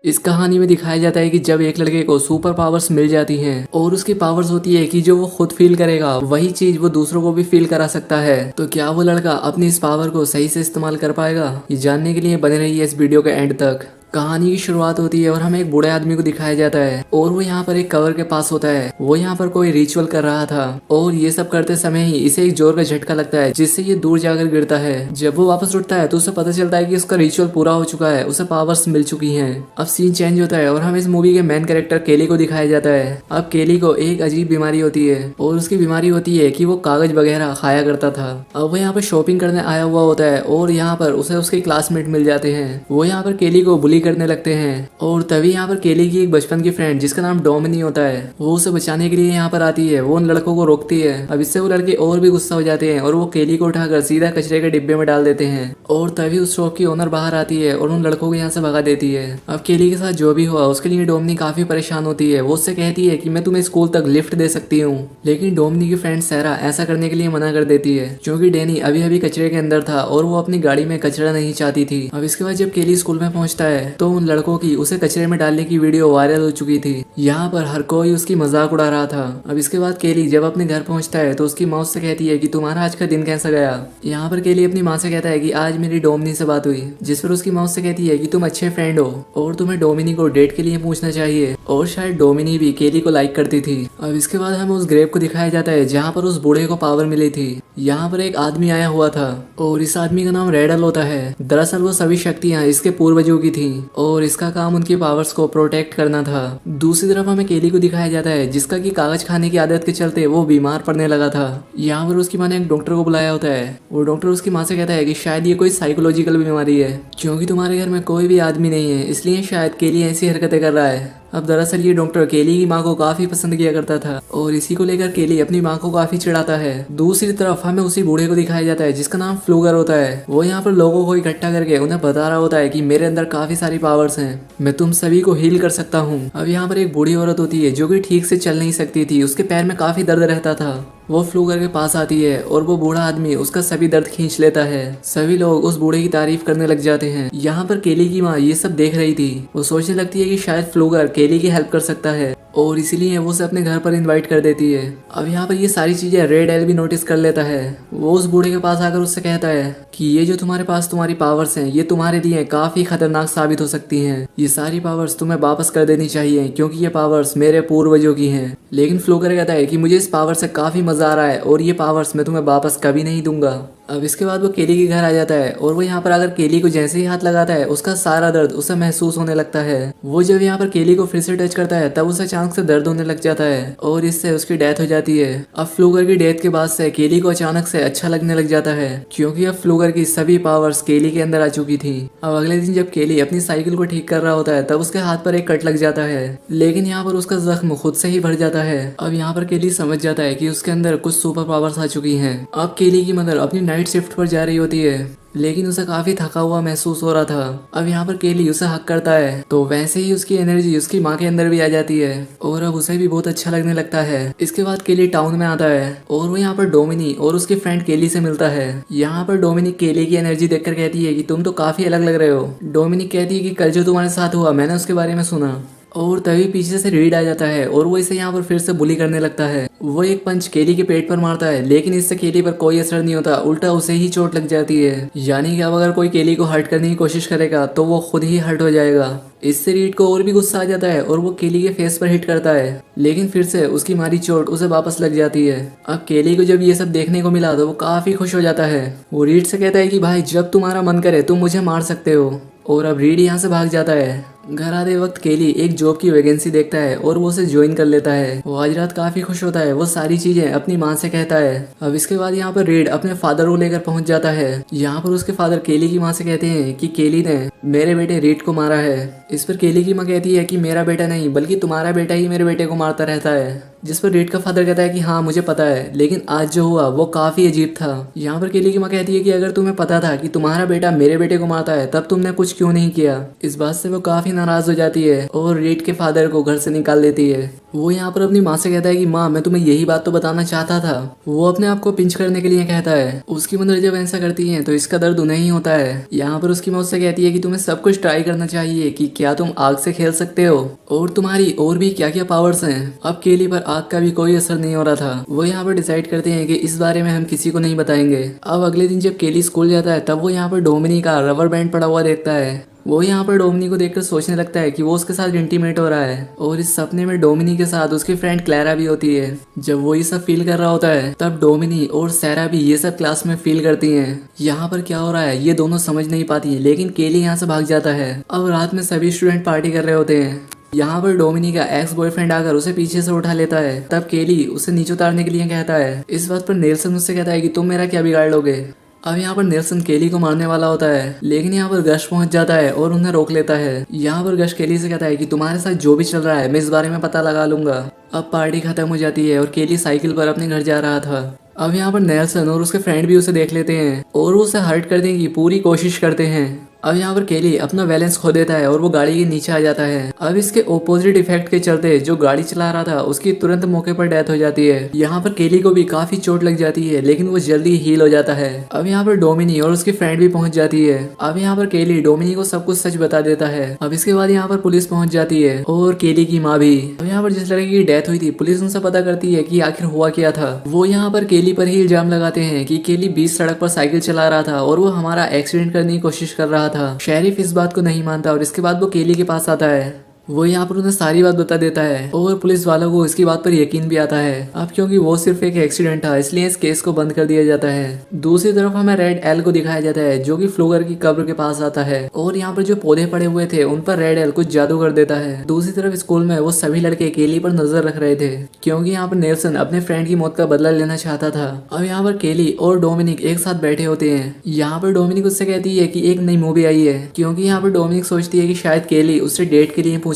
इस कहानी में दिखाया जाता है कि जब एक लड़के को सुपर पावर्स मिल जाती हैं और उसकी पावर्स होती है कि जो वो खुद फील करेगा वही चीज वो दूसरों को भी फील करा सकता है, तो क्या वो लड़का अपनी इस पावर को सही से इस्तेमाल कर पाएगा? ये जानने के लिए बने रहिए इस वीडियो के एंड तक। कहानी की शुरुआत होती है और हमें एक बूढ़े आदमी को दिखाया जाता है और वो यहाँ पर एक कवर के पास होता है। वो यहाँ पर कोई रिचुअल कर रहा था और ये सब करते समय ही इसे एक जोर का झटका लगता है जिससे ये दूर जाकर गिरता है। जब वो वापस उठता है तो उसे पता चलता है कि उसका रिचुअल पूरा हो चुका है, उसे पावर्स मिल चुकी हैं। अब सीन चेंज होता है और हमें इस मूवी के मेन कैरेक्टर केली को दिखाया जाता है। अब केली को एक अजीब बीमारी होती है और उसकी बीमारी होती है कि वो कागज वगैरह खाया करता था। अब वो यहाँ पर शॉपिंग करने आया हुआ होता है और यहाँ पर उसे उसके क्लासमेट मिल जाते हैं। वो यहाँ पर केली को बुली करने लगते हैं और तभी यहाँ पर केली की एक बचपन की फ्रेंड जिसका नाम डोमिनी होता है वो उसे बचाने के लिए यहाँ पर आती है। वो उन लड़कों को रोकती है। अब इससे वो लड़के और भी गुस्सा हो जाते हैं और वो केली को उठाकर सीधा कचरे के डिब्बे में डाल देते हैं और तभी उस शॉप की ओनर बाहर आती है और उन लड़कों को यहाँ से भगा देती है। अब केली के साथ जो भी हुआ उसके लिए डोमिनी काफी परेशान होती है। वो उससे कहती है कि मैं तुम्हें स्कूल तक लिफ्ट दे सकती हूँ, लेकिन डोमिनी की फ्रेंड सैरा ऐसा करने के लिए मना कर देती है क्योंकि डैनी अभी अभी कचरे के अंदर था और वो अपनी गाड़ी में कचरा नहीं चाहती थी। अब इसके बाद जब केली स्कूल में पहुंचता है तो उन लड़कों की उसे कचरे में डालने की वीडियो वायरल हो चुकी थी। यहाँ पर हर कोई उसकी मजाक उड़ा रहा था। अब इसके बाद केली जब अपने घर पहुंचता है तो उसकी माँ उससे कहती है कि तुम्हारा आज का दिन कैसा गया। यहाँ पर केली अपनी माँ से कहता है कि आज मेरी डोमिनी से बात हुई, जिस पर उसकी माँ उससे कहती है कि तुम अच्छे फ्रेंड हो और तुम्हें डोमिनी को डेट के लिए पूछना चाहिए, और शायद डोमिनी भी केली को लाइक करती थी। अब इसके बाद हमें उस ग्रेव को दिखाया जाता है जहाँ पर उस बूढ़े को पावर मिली थी। यहाँ पर एक आदमी आया हुआ था और इस आदमी का नाम रेडल होता है। दरअसल वो सभी शक्तियाँ इसके पूर्वजों की थी और इसका काम उनकी पावर्स को प्रोटेक्ट करना था। दूसरी तरफ हमें केली को दिखाया जाता है जिसका कि कागज खाने की आदत के चलते वो बीमार पड़ने लगा था। यहाँ पर उसकी माँ ने एक डॉक्टर को बुलाया होता है। वो डॉक्टर उसकी माँ से कहता है कि शायद ये कोई साइकोलॉजिकल बीमारी है क्योंकि तुम्हारे घर में कोई भी आदमी नहीं है, इसलिए शायद केली ऐसी हरकतें कर रहा है। अब दरअसल ये डॉक्टर केली की माँ को काफी पसंद किया करता था और इसी को लेकर केली अपनी माँ को काफी चिढ़ाता है। दूसरी तरफ हमें उसी बूढ़े को दिखाया जाता है जिसका नाम फ्लूगर होता है। वो यहाँ पर लोगों को इकट्ठा करके उन्हें बता रहा होता है कि मेरे अंदर काफी सारी पावर्स हैं, मैं तुम सभी को हील कर सकता हूँ। अब यहाँ पर एक बूढ़ी औरत होती है जो कि ठीक से चल नहीं सकती थी, उसके पैर में काफी दर्द रहता था। वो फ्लूगर के पास आती है और वो बूढ़ा आदमी उसका सभी दर्द खींच लेता है। सभी लोग उस बूढ़े की तारीफ करने लग जाते हैं। यहाँ पर केली की माँ ये सब देख रही थी। वो सोचने लगती है कि शायद फ्लूगर केली की हेल्प कर सकता है और इसीलिए वो उसे अपने घर पर इनवाइट कर देती है। अब यहाँ पर ये सारी चीजें रेड एल भी नोटिस कर लेता है। वो उस बूढ़े के पास आकर उससे कहता है कि ये जो तुम्हारे पास तुम्हारी पावर्स हैं ये तुम्हारे लिए काफी खतरनाक साबित हो सकती हैं। ये सारी पावर्स तुम्हें वापस कर देनी चाहिए क्योंकि ये पावर्स मेरे पूर्वजों की हैं। लेकिन फ्लूगर कहता है कि मुझे इस पावर से काफी मजा आ रहा है और ये पावर्स मैं तुम्हें वापस कभी नहीं दूंगा। अब इसके बाद वो केली के घर आ जाता है और वो यहाँ पर अगर केली को जैसे ही हाथ लगाता है उसका सारा दर्द उसे महसूस होने लगता है। वो जब यहाँ पर केली को फिर से टच करता है तब उसे अचानक से दर्द होने लग जाता है और इससे उसकी डेथ हो जाती है। अब फ्लूगर की डेथ के बाद से केली को अचानक से अच्छा लगने लग जाता है क्योंकि अब फ्लूगर की सभी पावर्स केली के अंदर आ चुकी थी। अब अगले दिन जब केली अपनी साइकिल को ठीक कर रहा होता है तब उसके हाथ पर एक कट लग जाता है, लेकिन यहाँ पर उसका जख्म खुद से ही भर जाता है। अब यहाँ पर केली समझ जाता है कि उसके अंदर कुछ सुपर पावर्स आ चुकी हैं। अब केली की मदर अपनी नाइट शिफ्ट पर जा रही होती है लेकिन उसे काफी थका हुआ महसूस हो रहा था। अब यहाँ पर केली उसे हक करता है तो वैसे ही उसकी एनर्जी उसकी माँ के अंदर भी आ जाती है और अब उसे भी बहुत अच्छा लगने लगता है। इसके बाद केली टाउन में आता है और वो यहाँ पर डोमिनी और उसकी फ्रेंड केली से मिलता है। यहाँ पर डोमिनी केली की एनर्जी देखकर कहती है कि तुम तो काफी अलग लग रहे हो। डोमिनी कहती है कि कल जो तुम्हारे साथ हुआ मैंने उसके बारे में सुना, और तभी पीछे से रीड आ जाता है और वो इसे यहाँ पर फिर से बुली करने लगता है। वो एक पंच केली के पेट पर मारता है लेकिन इससे केली पर कोई असर नहीं होता, उल्टा उसे ही चोट लग जाती है। यानी कि अब अगर कोई केली को हर्ट करने की कोशिश करेगा तो वो खुद ही हर्ट हो जाएगा। इससे रीड को और भी गुस्सा आ जाता है और वो केली के फेस पर हिट करता है लेकिन फिर से उसकी मारी चोट उसे वापस लग जाती है। अब केली को जब ये सब देखने को मिला तो वो काफी खुश हो जाता है। वो रीड से कहता है कि भाई जब तुम्हारा मन करे तुम मुझे मार सकते हो, और अब रीड यहाँ से भाग जाता है। घर आते वक्त केली एक जॉब की वैकेंसी देखता है और वो उसे ज्वाइन कर लेता है। वो आज रात काफी खुश होता है। वो सारी चीजें अपनी माँ से कहता है। अब इसके बाद यहाँ पर रीड अपने फादर को लेकर पहुंच जाता है। यहाँ पर उसके फादर केली की माँ से कहते हैं कि केली ने मेरे बेटे रीड को मारा है। इस पर केली की माँ कहती है कि मेरा बेटा नहीं बल्कि तुम्हारा बेटा ही मेरे बेटे को मारता रहता है, जिस पर रीड का फादर कहता है कि हाँ मुझे पता है, लेकिन आज जो हुआ वो काफी अजीब था। यहाँ पर केली की माँ कहती है कि अगर तुम्हें पता था कि तुम्हारा बेटा मेरे बेटे को मारता है तब तुमने कुछ क्यों नहीं किया। इस बात से वो काफी नाराज हो जाती है और रीड के फादर को घर से निकाल देती है। वो यहाँ पर अपनी माँ से कहता है कि माँ मैं तुम्हें यही बात तो बताना चाहता था। वो अपने आप को पिंच करने के लिए कहता है। उसकी मदर जब ऐसा करती है तो इसका दर्द उन्हें ही होता है। यहाँ पर उसकी माँ उससे कहती है कि तुम्हें सब कुछ ट्राई करना चाहिए कि क्या तुम आग से खेल सकते हो और तुम्हारी और भी क्या क्या पावर्स हैं। अब केली पर आग का भी कोई असर नहीं हो रहा था। वो यहाँ पर डिसाइड करते हैं कि इस बारे में हम किसी को नहीं बताएंगे। अब अगले दिन जब केली स्कूल जाता है तब वो यहाँ पर डोमिनी का रबर बैंड पड़ा हुआ देखता है। वो यहाँ पर डोमिनी को देखकर सोचने लगता है कि वो उसके साथ इंटीमेट हो रहा है और इस सपने में डोमिनी के साथ उसकी फ्रेंड क्लैरा भी होती है। जब वो ये सब फील कर रहा होता है तब डोमिनी और सैरा भी ये सब क्लास में फील करती हैं। यहाँ पर क्या हो रहा है ये दोनों समझ नहीं पाती, लेकिन केली यहाँ से भाग जाता है। अब रात में सभी स्टूडेंट पार्टी कर रहे होते हैं। यहाँ पर डोमिनी का एक्स बॉयफ्रेंड आकर उसे पीछे से उठा लेता है। तब केली उसे नीचे उतारने के लिए कहता है। इस बात पर नेल्सन उससे कहता है कि तुम मेरा क्या बिगाड़ लोगे। अब यहाँ पर नेल्सन केली को मारने वाला होता है, लेकिन यहाँ पर गश पहुंच जाता है और उन्हें रोक लेता है। यहाँ पर गश केली से कहता है कि तुम्हारे साथ जो भी चल रहा है मैं इस बारे में पता लगा लूंगा। अब पार्टी खत्म हो जाती है और केली साइकिल पर अपने घर जा रहा था। अब यहाँ पर नेल्सन और उसके फ्रेंड भी उसे देख लेते हैं और वो उसे हर्ट करने की पूरी कोशिश करते हैं। अब यहाँ पर केली अपना बैलेंस खो देता है और वो गाड़ी के नीचे आ जाता है। अब इसके ओपोजिट इफेक्ट के चलते जो गाड़ी चला रहा था उसकी तुरंत मौके पर डेथ हो जाती है। यहाँ पर केली को भी काफी चोट लग जाती है, लेकिन वो जल्दी हील हो जाता है। अब यहाँ पर डोमिनी और उसकी फ्रेंड भी पहुंच जाती है। अब यहाँ पर केली डोमिनी को सब कुछ सच बता देता है। अब इसके बाद यहाँ पर पुलिस पहुंच जाती है और केली की माँ भी। अब यहाँ पर जिस लड़के की डेथ हुई थी पुलिस उनसे पता करती है कि आखिर हुआ क्या था। वो यहाँ पर केली पर ही इल्जाम लगाते हैं कि केली बीच सड़क पर साइकिल चला रहा था और वो हमारा एक्सीडेंट करने की कोशिश कर रहा था। शेरिफ इस बात को नहीं मानता और इसके बाद वो केली के पास आता है। वो यहाँ पर उन्हें सारी बात बता देता है और पुलिस वालों को इसकी बात पर यकीन भी आता है। अब क्योंकि वो सिर्फ एक एक्सीडेंट था इसलिए इस केस को बंद कर दिया जाता है। दूसरी तरफ हमें रेड एल को दिखाया जाता है जो कि फ्लोगर की कब्र के पास आता है और यहाँ पर जो पौधे पड़े हुए थे उन पर रेड एल कुछ जादू कर देता है। दूसरी तरफ स्कूल में वो सभी लड़के केली पर नजर रख रहे थे क्योंकि यहाँ पर नेल्सन अपने फ्रेंड की मौत का बदला लेना चाहता था। अब यहाँ पर केली और डोमिनिक एक साथ बैठे होते हैं। यहाँ पर डोमिनिक उससे कहती है कि एक नई मूवी आई है, क्योंकि यहाँ पर डोमिनिक सोचती है कि शायद केली उससे डेट के लिए पूछेगा।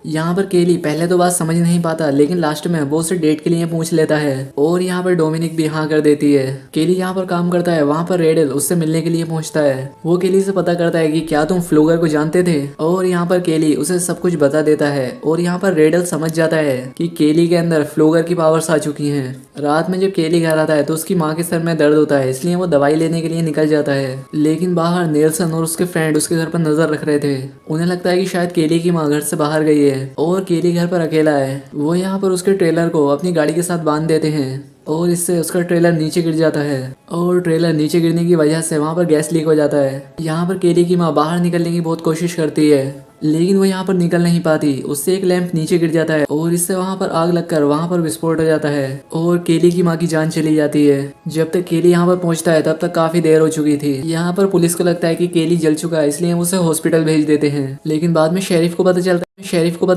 यहाँ पर केली पहले तो बात समझ नहीं पाता, लेकिन लास्ट में वो उसे डेट के लिए पूछ लेता है और यहाँ पर डोमिनिक भी हाँ कर देती है। केली यहाँ पर काम करता है, वहाँ पर रेडल उससे मिलने के लिए पहुंचता है। वो केली से पता करता है कि क्या तुम फ्लोगर को जानते थे और यहाँ पर केली उसे सब कुछ बता देता है और यहाँ पर रेडल समझ जाता है कि केली के अंदर फ्लोगर की पावर्स आ चुकी हैं। रात में जब केली घर आता है तो उसकी माँ के सर में दर्द होता है, इसलिए वो दवाई लेने के लिए निकल जाता है। लेकिन बाहर नेल्सन और उसके फ्रेंड उसके घर पर नजर रख रहे थे। उन्हें लगता है कि शायद केली की माँ घर से बाहर गई है और केली घर पर अकेला है। वो यहाँ पर उसके ट्रेलर को अपनी गाड़ी के साथ बांध देते हैं और इससे उसका ट्रेलर नीचे गिर जाता है और ट्रेलर नीचे गिरने की वजह से वहाँ पर गैस लीक हो जाता है। यहाँ पर केली की माँ बाहर निकलने की बहुत कोशिश करती है, लेकिन वो यहाँ पर निकल नहीं पाती। उससे एक लैंप नीचे गिर जाता है और इससे वहाँ पर आग लगकर वहाँ पर विस्फोट हो जाता है और केली की माँ की जान चली जाती है। जब तक केली यहाँ पर पहुँचता है तब तक काफी देर हो चुकी थी। यहाँ पर पुलिस को लगता है कि केली जल चुका है, इसलिए उसे हॉस्पिटल भेज देते हैं। लेकिन बाद में शेरिफ को पता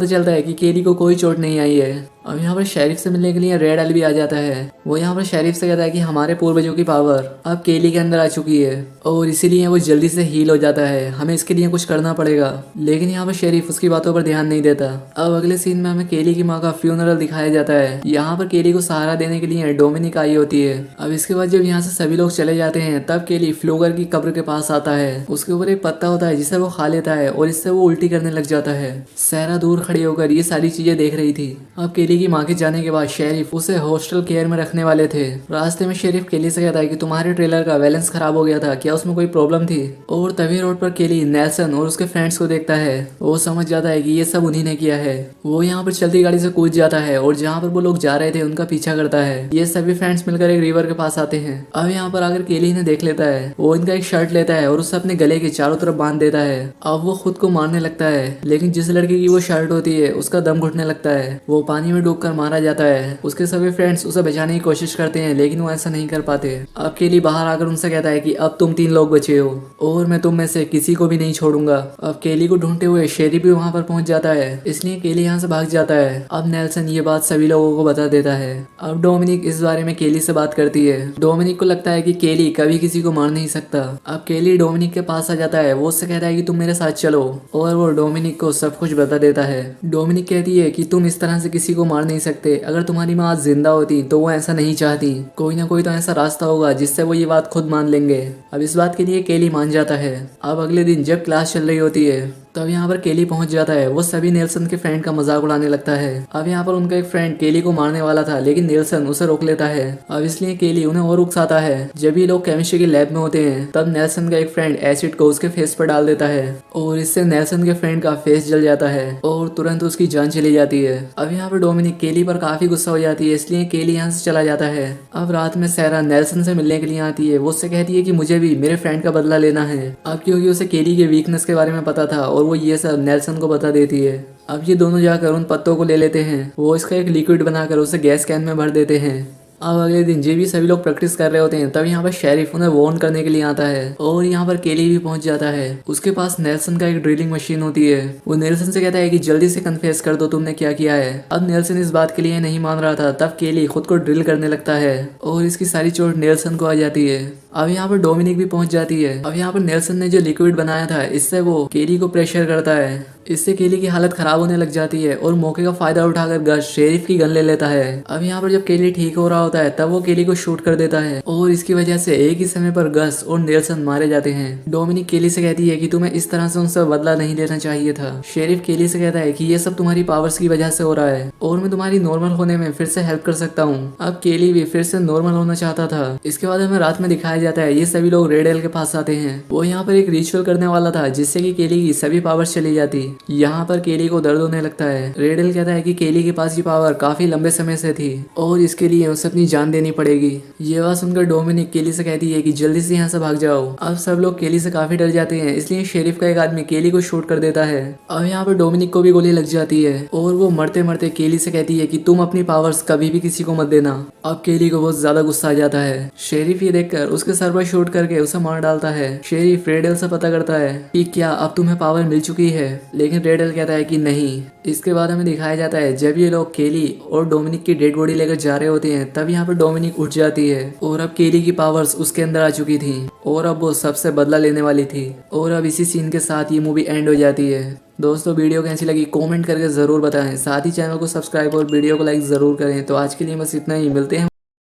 चलता है कि केली को कोई चोट नहीं आई है। अब यहाँ पर शेरिफ से मिलने के लिए रेड एल भी आ जाता है। वो यहाँ पर शेरिफ से कहता है कि हमारे पूर्वजों की पावर अब केली के अंदर आ चुकी है और इसीलिए वो जल्दी से हील हो जाता है, हमें इसके लिए कुछ करना पड़ेगा। लेकिन यहाँ पर शेरिफ उसकी बातों पर ध्यान नहीं देता। अब अगले सीन में हमें केली की माँ का फ्यूनरल दिखाया जाता है। यहाँ पर केली को सहारा देने के लिए डोमिनिक आई होती है। अब इसके बाद जब यहाँ से सभी लोग चले जाते हैं तब केली फ्लोगर की कब्र के पास आता है। उसके ऊपर एक पत्ता होता है जिसे वो खा लेता है और इससे वो उल्टी करने लग जाता है। सैरा दूर खड़ी होकर ये सारी चीजें देख रही थी। अब केली की माँ के जाने के बाद शेरिफ उसे हॉस्टल केयर में रखने वाले थे। रास्ते में शेरिफ केली से कहता है कि तुम्हारे ट्रेलर का बैलेंस खराब हो गया था, क्या उसमें कोई प्रॉब्लम थी? और तभी रोड पर केली नेल्सन और उसके फ्रेंड्स को देखता है। वो समझ जाता है कि ये सब उन्हीं ने किया है। वो यहाँ पर चलती गाड़ी से कूद जाता है और जहाँ पर वो लोग जा रहे थे उनका पीछा करता है। ये सभी फ्रेंड्स मिलकर एक रिवर के पास आते हैं। अब यहाँ पर आकर केली इन्हें देख लेता है। वो इनका एक शर्ट लेता है और उसे अपने गले के चारों तरफ बांध देता है। अब वो खुद को मारने लगता है, लेकिन जिस लड़के की वो शर्ट होती है उसका दम घुटने लगता है। वो पानी में डूबकर मारा जाता है। उसके सभी फ्रेंड्स उसे बचाने की कोशिश करते हैं, लेकिन वो ऐसा नहीं कर पाते। अब केली बाहर आकर उनसे कहता है कि अब तुम 3 लोग बचे हो और मैं तुम में से किसी को भी नहीं छोड़ूंगा। अब केली को ढूंढते हुए शेरी भी वहाँ पर पहुंच जाता है, इसलिए केली यहाँ से भाग जाता है। अब नेल्सन ये बात सभी लोगों को बता देता है। अब डोमिनिक इस बारे में केली से बात करती है। डोमिनिक को लगता है कि केली कभी किसी को मार नहीं सकता। अब केली डोमिनिक के पास आ जाता है। वो उससे कहता है कि तुम मेरे साथ चलो और वो डोमिनिक को सब कुछ बता देता है। डोमिनिक कहती है कि तुम इस तरह से किसी को मार नहीं सकते। अगर तुम्हारी माँ आज जिंदा होती तो वो ऐसा नहीं चाहती। कोई ना कोई तो ऐसा रास्ता होगा जिससे वो ये बात खुद मान लेंगे। अब इस बात के लिए केली मान जाता है। अब अगले दिन जब क्लास चल रही होती है तब यहाँ पर केली पहुंच जाता है। वो सभी नेल्सन के फ्रेंड का मजाक उड़ाने लगता है। अब यहाँ पर उनका एक फ्रेंड केली को मारने वाला था, लेकिन नेल्सन उसे रोक लेता है। अब इसलिए केली उन्हें और उकसाता है। जब ये लोग केमिस्ट्री की लैब में होते हैं तब नेल्सन का एक फ्रेंड एसिड को उसके फेस पर डाल देता है और इससे नेल्सन के फ्रेंड का फेस जल जाता है और तुरंत उसकी जान चली जाती है। अब यहाँ पर डोमिनिक केली पर काफी गुस्सा हो जाती है, इसलिए केली यहाँ से चला जाता है। अब रात में सैरा नेल्सन से मिलने के लिए आती है। वो उससे कहती है कि मुझे भी मेरे फ्रेंड का बदला लेना है। अब क्योंकि उसे केली के वीकनेस के बारे में पता था और वो ये सब नेल्सन को बता देती है। अब ये दोनों जाकर उन पत्तों को ले लेते हैं। वो इसका एक लिक्विड बनाकर उसे गैस कैन में भर देते हैं। अब अगले दिन जे भी सभी लोग प्रैक्टिस कर रहे होते हैं तब यहाँ पर शेरिफ उन्हें वार्न करने के लिए आता है और यहाँ पर केली भी पहुंच जाता है। उसके पास नेल्सन का एक ड्रिलिंग मशीन होती है। वो नेल्सन से कहता है कि जल्दी से कन्फेस कर दो तुमने क्या किया है। अब नेल्सन इस बात के लिए नहीं मान रहा था। तब केली खुद को ड्रिल करने लगता है और इसकी सारी चोट नेल्सन को आ जाती है। अब यहाँ पर डोमिनिक भी पहुंच जाती है। अब यहाँ पर नेल्सन ने जो लिक्विड बनाया था इससे वो केली को प्रेशर करता है। इससे केली की हालत खराब होने लग जाती है और मौके का फायदा उठाकर गश शेरिफ की गन ले लेता है। अब यहाँ पर जब केली ठीक हो रहा होता है तब वो केली को शूट कर देता है और इसकी वजह से एक ही समय पर गस और नेल्सन मारे जाते हैं। डोमिनिक केली से कहती है कि तुम्हें इस तरह से उनसे बदला नहीं लेना चाहिए था। शेरिफ केली से कहता है कि ये सब तुम्हारी पावर्स की वजह से हो रहा है और मैं तुम्हारी नॉर्मल होने में फिर से हेल्प कर सकता हूँ। अब केली भी फिर से नॉर्मल होना चाहता था। इसके बाद हमें रात में दिखाया जाता है ये सभी लोग रेड एल के पास आते हैं। वो यहाँ पर एक रिचुअल करने वाला था जिससे कि केली की सभी पावर्स चली जाती। यहाँ पर केली को दर्द होने लगता है। रेड एल कहता है कि केली के पास ये पावर काफी लंबे समय से थी और इसके लिए उसे अपनी जान देनी पड़ेगी। ये बात सुनकर डोमिनिक केली से कहती है कि जल्दी से यहाँ से भाग जाओ। अब सब लोग केली से काफी डर जाते हैं, इसलिए शेरिफ का एक आदमी केली को शूट कर देता है। अब यहाँ पर डोमिनिक को भी गोली लग जाती है और वो मरते मरते केली से कहती है कि तुम अपनी पावर्स कभी भी किसी को मत देना। अब केली को बहुत ज्यादा गुस्सा आ जाता है। शेरिफ ये देखकर उसके सर पर शूट करके उसे मार डालता है। शेरिफ रेड एल से पता करता है कि क्या अब तुम्हें पावर मिल चुकी है, लेकिन रेड एल कहता है कि नहीं। इसके बाद हमें दिखाया जाता है जब ये लोग केली और डोमिनिक की डेड बॉडी लेकर जा रहे होते हैं तब यहाँ पर डोमिनिक उठ जाती है और अब केली की पावर्स उसके अंदर आ चुकी थी और अब वो सबसे बदला लेने वाली थी। और अब इसी सीन के साथ ये मूवी एंड हो जाती है। दोस्तों वीडियो कैसी लगी कमेंट करके जरूर बताएं। साथ ही चैनल को सब्सक्राइब और वीडियो को लाइक जरूर करें। तो आज के लिए बस इतना ही, मिलते हैं।